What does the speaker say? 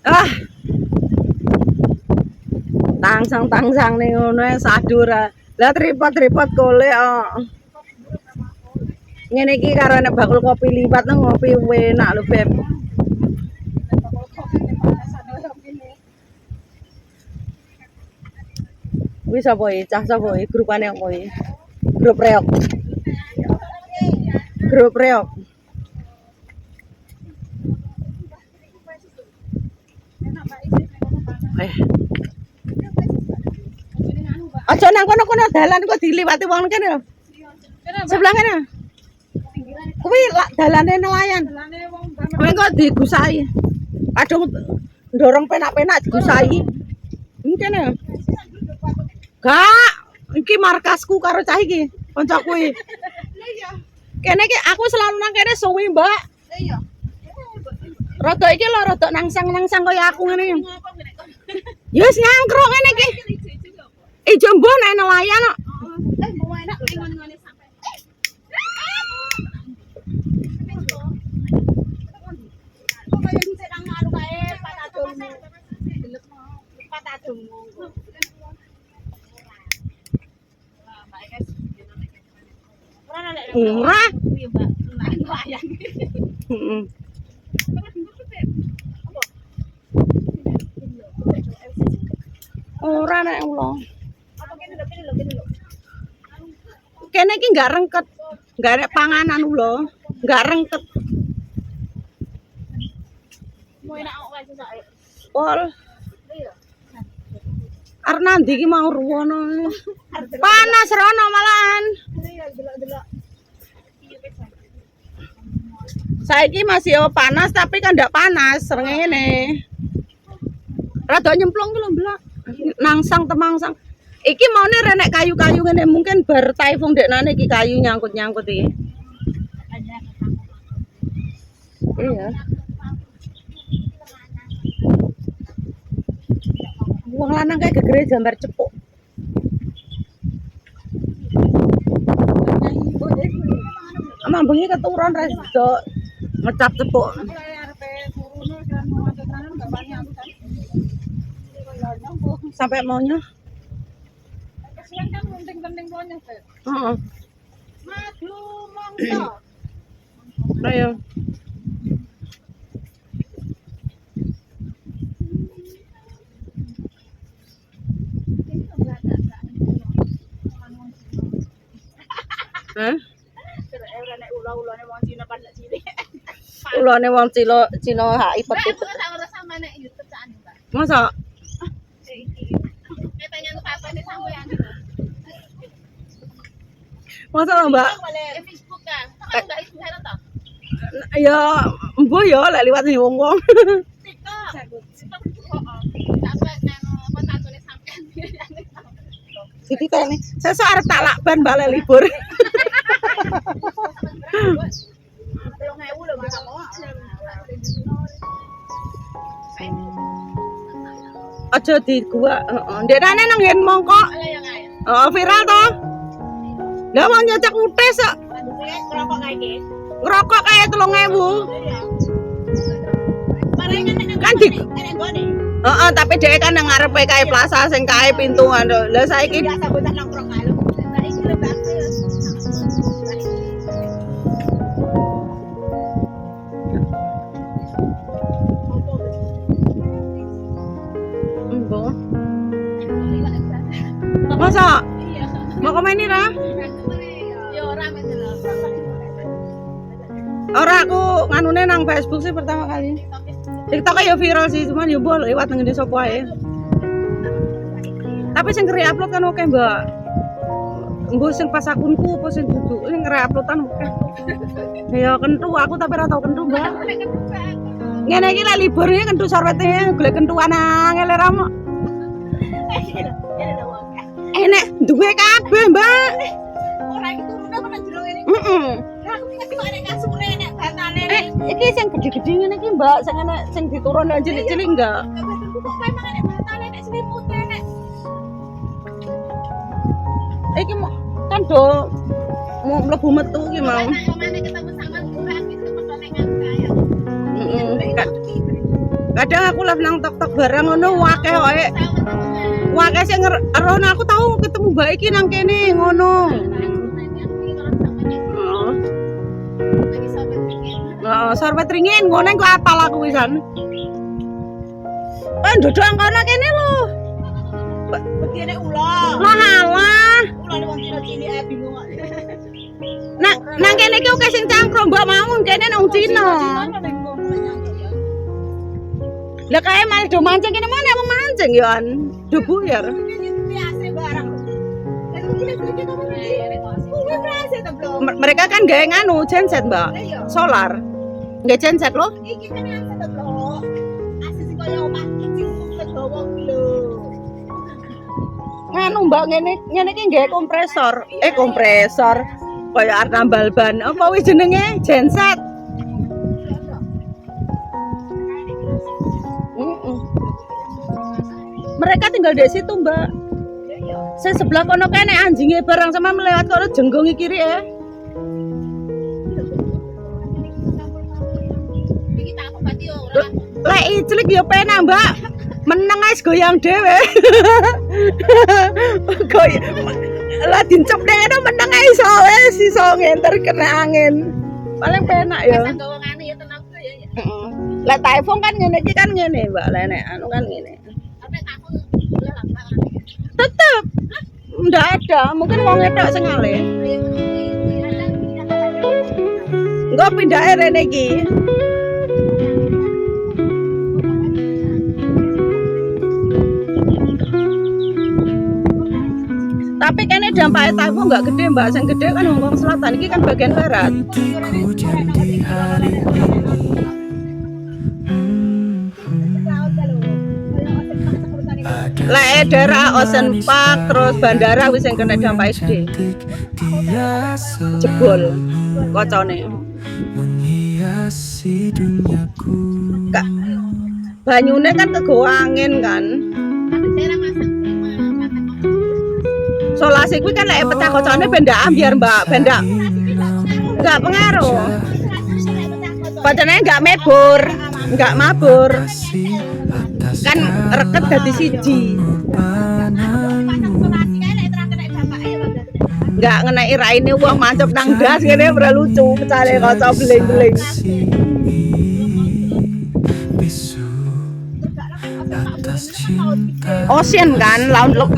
Ah, tangsang ning ngono sadur. Lah tripod kole ngene iki karo nek bakul kopi liwat nang ngopi enak lho, Beb. Kuwi sapa iki? Cah sapa iki? Grupane apa iki? Grup reok. Grup reok. Aja nang kono-kono dalan kok diliwati wong kene lho. Sebelah kene. Kuwi dalane nelayan. Kowe kok digusai. Kadung ndorong penak-penak digusai. Kene. Gak, iki markasku karo cah iki, kancaku iki. Kene iki aku selalu nang kene suwi, Mbak. Iya. Rada iki lho, rada nangsang-nangsang kaya aku ngene. Ya wis nyangkruk ngene iki. Ijo mbok nek nelayan kok. Mbok enak ngene sampe. Murah. Heeh. Ora nek ulo. Kene iki enggak rengket. Enggak nek panganan ulo, enggak rengket. Mau enak kok wae sesake. Pol. Arep ndi iki mau ruwono. Panas rono malahan. Saiki masih panas tapi kan ndak panas ngene. Rada nyemplung ki lho, Mbak. Nangsang temangsang. Iki maune renek kayu-kayu ngene mungkin bar taifung deknane iki kayu nyangkut-nyangkut iki. Iya. Wong lanang kayak gegere jambar cepuk. Amang bengi keturun redo ngecap cepuk. Sampai maunya. Kesian kan penting-penting pokoknya, Beb. Heeh. Madu monggo. Ayo. Hah? Ulane wong Cina pada cilik. Ulane wong Cina hak ipet-ipet. Masa? Masa Mbak? Facebook kan. Enggak Instagram toh? Ya, mbok ya lek liwat wong-wong. TikTok. Sampai nang kontakane sampean. Dititeni. Sesuk arep tak lakban balik libur. 3.000 lho Mbak. Aja di gua, heeh. Ndekane nang nggen mongkok. Oh, viral toh? Lah mau nyocok utes kok. Ngerokok kae iki. Ngerokok kae 3.000. Kan di heeh, tapi dhek kan nang ngarepe kae plaza sing kae pintu ngono. Lah saiki biasa bocah nongkrong kae lho. Saiki lho bagus. Masa? Mau komen ini Ra? Ya ora menelo. Ora aku nganune nang Facebook sih pertama kali. TikTok ya viral sih, cuman ya mbok lewat nang desa sapa ae. Tapi sing re-upload kan oke, Mbak. Mbok sing pas akunku apa sing dudu sing re-uploadan oke. Ya kentu aku tapi ora tau kentu, Mbak. Ngene iki lek libur iki kentu sarwete golek kentuan angel ra mo. Enek duwe kabeh, Mbak. Ora iki turune kok nang jero ngene. Heeh. Lah aku iki kok enek kasure enek batane. Iki sing gedhe-gedhe ngene iki, Mbak, sing enek sing diturun nang cilik-cilik enggak. Kok memang enek batane enek selimut enek. Iki kan do mau mlebu metu iki mau. Nek ketemu sama Tuhan itu kok nek nganggo kaya. Heeh. Kadang aku live nang tok-tok barang ngono akeh koe. Akeh sing ngerono aku tahu ketemu mbak iki nang kene ngono. Sorbet ringin ngono kok apal aku wisan. Ndodok ang kono kene lho. Begini ulah. Lah. Ulah wong Cina ae bingung kok. Nang kene iki oke sing cangkruk mbak mau kene nang Cina. Lah kae malah do mancing kene mana mau mancing yo an. Do buyar. Mereka kan gawe nganu genset, Mbak. Solar. Nggak genset loh. Iki kan genset lho. Asis koyo omah iki sedawa lho. Nganu Mbak ngene iki nggawe kompresor. Kompresor. Koyo arep nambal ban. Apa wis jenenge? Genset. Mereka tinggal di situ, Mbak. Saya sebelah kono kene anjingnya barang sama melewat kono jenggongi kiri ya. Lek iclik yo penak, Mbak. Meneng guys goyang dhewe. Lah dincep dhewe meneng iso wis iso ngenter kena angin. Paling penak ya. Lek typhoon kan ngene iki kan ngene, Mbak. Lek nek anu kan ngene. Tetep ndak ada, mungkin wong etok sing ngalih. Engko pindahe rene iki. Tapi kene dampake tamu enggak gede, Mbak. Sing gede kan Hongkong Selatan iki kan bagian barat. Lek daerah Ocean Park terus bandara wis sing kena dampak SD. Jebol kocone. Kak, banyune kan kegawa angin kan. Solasi kuwi kan lek pecah kocone benda ambiar Mbak, benda. Enggak pengaruh. Kocone enggak mebur, enggak mabur. Kan reket dadi siji. Enggak ngenai raine wong mancep nang das ngene ora lucu, pecale kaca beling-beling. Ocean kan laut